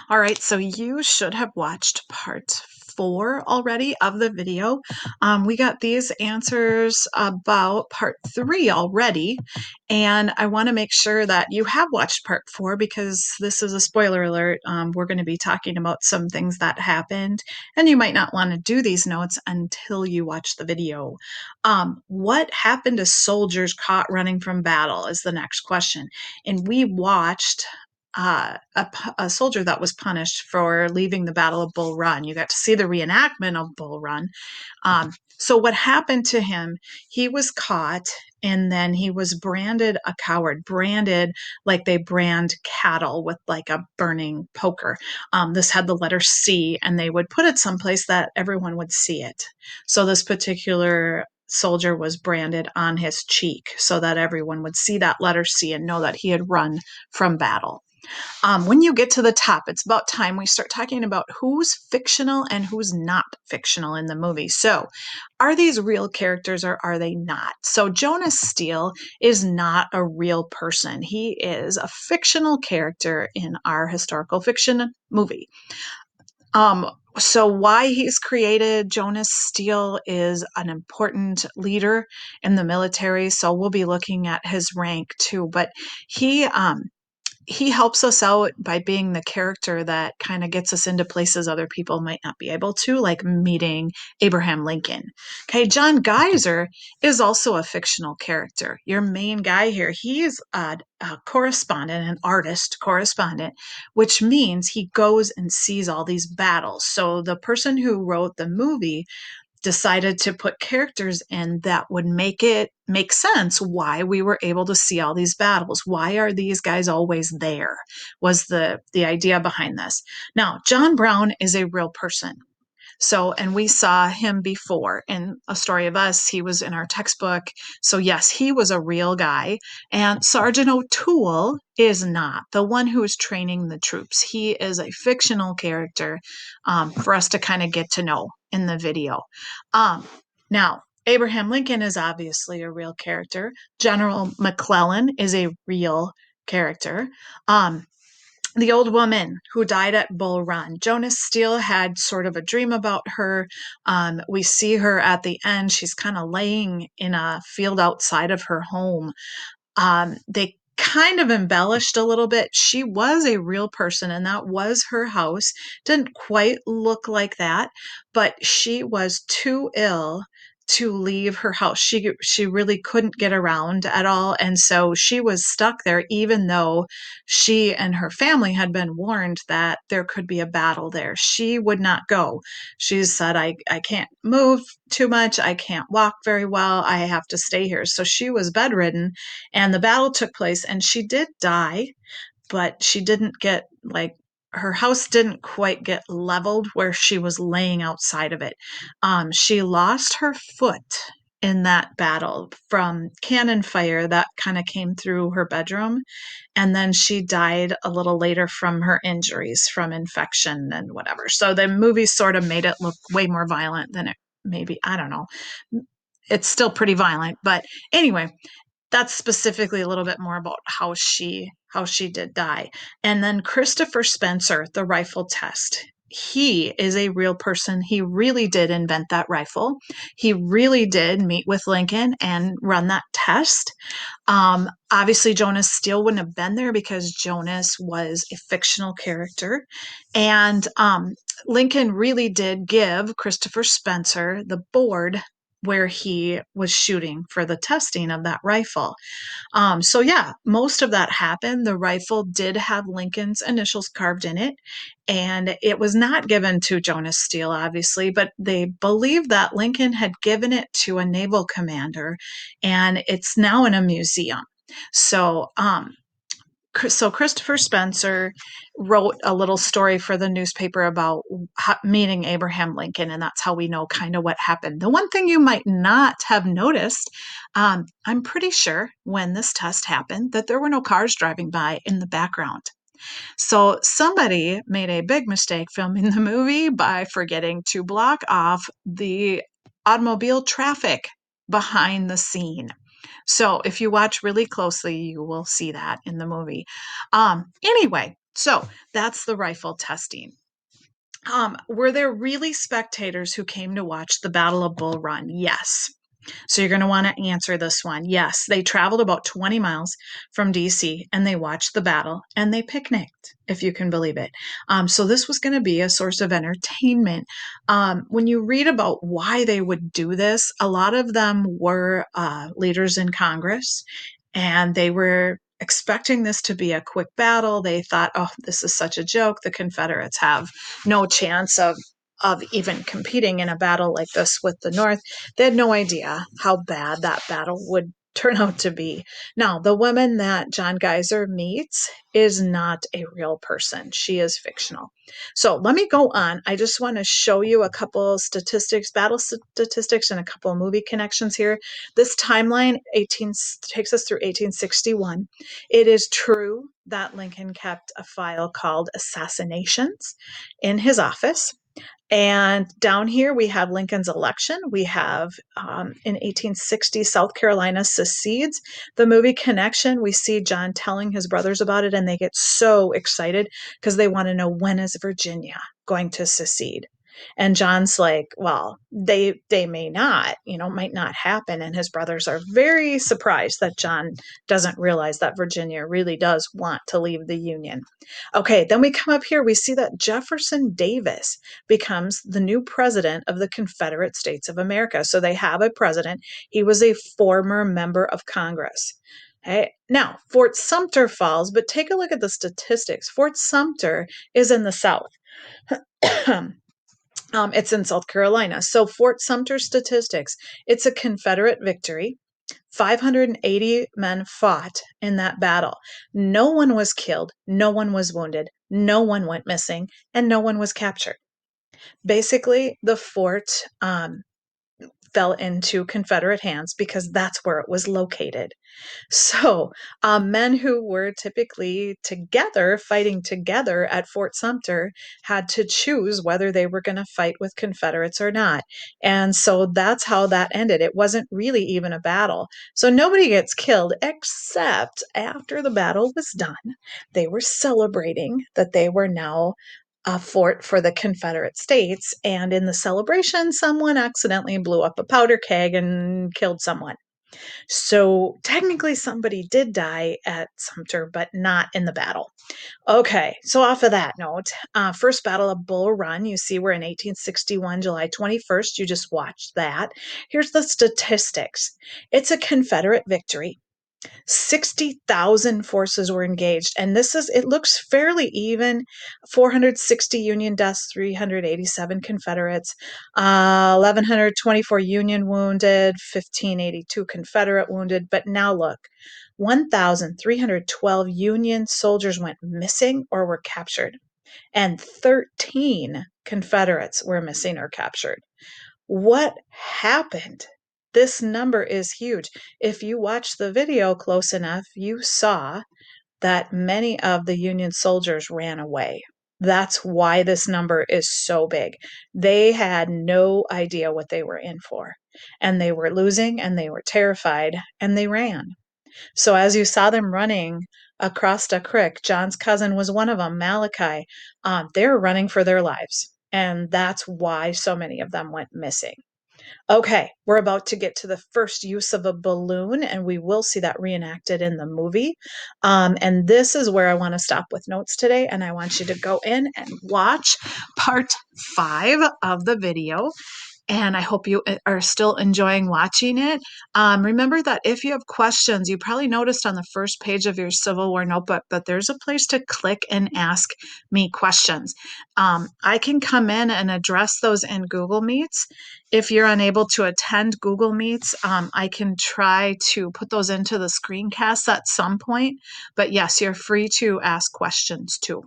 All right, so you should have watched part 4 already of the video. We got these answers about part 3 already, and I want to make sure that you have watched part 4 because this is a spoiler alert. We're going to be talking about some things that happened, and you might not want to do these notes until you watch the video. What happened to soldiers caught running from battle is the next question. And we watched a soldier that was punished for leaving the Battle of Bull Run. You got to see the reenactment of Bull Run. So what happened to him? He was caught and then he was branded a coward, branded like they brand cattle with like a burning poker. This had the letter C, and they would put it someplace that everyone would see it. So this particular soldier was branded on his cheek so that everyone would see that letter C and know that he had run from battle. When you get to the top, it's about time we start talking about who's fictional and who's not fictional in the movie. So, are these real characters or are they not? So, Jonas Steele is not a real person. He is a fictional character in our historical fiction movie. So why he's created, Jonas Steele is an important leader in the military. So we'll be looking at his rank too. But he he helps us out by being the character that kind of gets us into places other people might not be able to, like meeting Abraham Lincoln. Okay, John Geyser is also a fictional character. Your main guy here, he's a correspondent, an artist correspondent, which means he goes and sees all these battles. So the person who wrote the movie decided to put characters in that would make it make sense why we were able to see all these battles. Why are these guys always there? Was the idea behind this. Now, John Brown is a real person. So, and we saw him before in A Story of Us. He was in our textbook. So, yes, he was a real guy. And Sergeant O'Toole is not the one who is training the troops. He is a fictional character for us to kind of get to know in the video. Now, Abraham Lincoln is obviously a real character. General McClellan is a real character. The old woman who died at Bull Run. Jonas Steele had sort of a dream about her. We see her at the end. She's kind of laying in a field outside of her home. They kind of embellished a little bit. She was a real person, and that was her house. Didn't quite look like that, but she was too ill to leave her house. She really couldn't get around at all, and so she was stuck there even though she and her family had been warned that there could be a battle there. She would not go. She said, I can't move too much. I can't walk very well. I have to stay here. So she was bedridden, and the battle took place, and she did die, but she didn't get like her house didn't quite get leveled where she was laying outside of it. She lost her foot in that battle from cannon fire that kind of came through her bedroom. And then she died a little later from her injuries from infection and whatever. So the movie sort of made it look way more violent than it maybe, I don't know. It's still pretty violent, but anyway, that's specifically a little bit more about how she did die. And then Christopher Spencer, the rifle test. He is a real person. He really did invent that rifle. He really did meet with Lincoln and run that test. Obviously, Jonas Steele wouldn't have been there because Jonas was a fictional character. And Lincoln really did give Christopher Spencer the board where he was shooting for the testing of that rifle. So yeah, most of that happened. The rifle did have Lincoln's initials carved in it, and it was not given to Jonas Steele, obviously, but they believe that Lincoln had given it to a naval commander, and it's now in a museum. So, so Christopher Spencer wrote a little story for the newspaper about meeting Abraham Lincoln, and that's how we know kind of what happened. The one thing you might not have noticed, I'm pretty sure when this test happened that there were no cars driving by in the background. So somebody made a big mistake filming the movie by forgetting to block off the automobile traffic behind the scene. So if you watch really closely, you will see that in the movie. Anyway, So that's the rifle testing. Were there really spectators who came to watch the Battle of Bull Run? Yes. So you're going to want to answer this one. Yes, they traveled about 20 miles from DC and they watched the battle and they picnicked, if you can believe it. So this was going to be a source of entertainment. When you read about why they would do this, a lot of them were leaders in Congress and they were expecting this to be a quick battle. They thought, oh, this is such a joke. The Confederates have no chance of even competing in a battle like this with the North. They had no idea how bad that battle would turn out to be. Now, the woman that John Geyser meets is not a real person. She is fictional. So let me go on. I just want to show you a couple statistics, battle statistics, and a couple movie connections here. This timeline takes us through 1861. It is true that Lincoln kept a file called Assassinations in his office. And down here we have Lincoln's election. We have in 1860, South Carolina secedes. The movie Connection, we see John telling his brothers about it, and they get so excited because they want to know, when is Virginia going to secede? And John's like, well, they may not, might not happen. And his brothers are very surprised that John doesn't realize that Virginia really does want to leave the Union. Okay, then we come up here, we see that Jefferson Davis becomes the new president of the Confederate States of America. So they have a president. He was a former member of Congress. Okay. Now, Fort Sumter falls, but take a look at the statistics. Fort Sumter is in the South. It's in South Carolina. So Fort Sumter statistics, it's a Confederate victory. 580 men fought in that battle. No one was killed, no one was wounded, no one went missing, and no one was captured. Basically, the fort fell into Confederate hands because that's where it was located. So, men who were typically together, fighting together at Fort Sumter, had to choose whether they were going to fight with Confederates or not. And so that's how that ended. It wasn't really even a battle. So nobody gets killed, except after the battle was done, they were celebrating that they were now a fort for the Confederate States. And in the celebration, someone accidentally blew up a powder keg and killed someone. So technically, somebody did die at Sumter, but not in the battle. Okay, so off of that note, first Battle of Bull Run, you see we're in 1861, July 21st. You just watched that. Here's the statistics. It's a Confederate victory. 60,000 forces were engaged, and it looks fairly even. 460 Union deaths, 387 Confederates, 1,124 Union wounded, 1,582 Confederate wounded. But now look, 1,312 Union soldiers went missing or were captured, and 13 Confederates were missing or captured. What happened? This number is huge. If you watch the video close enough, you saw that many of the Union soldiers ran away. That's why this number is so big. They had no idea what they were in for, and they were losing, and they were terrified, and they ran. So as you saw them running across a creek, John's cousin was one of them, Malachi. They were running for their lives, and that's why so many of them went missing. Okay, we're about to get to the first use of a balloon, and we will see that reenacted in the movie. And this is where I want to stop with notes today, and I want you to go in and watch part 5 of the video. And I hope you are still enjoying watching it. Remember that if you have questions, you probably noticed on the first page of your Civil War notebook that there's a place to click and ask me questions. I can come in and address those in Google Meets. If you're unable to attend Google Meets, I can try to put those into the screencasts at some point. But yes, you're free to ask questions too.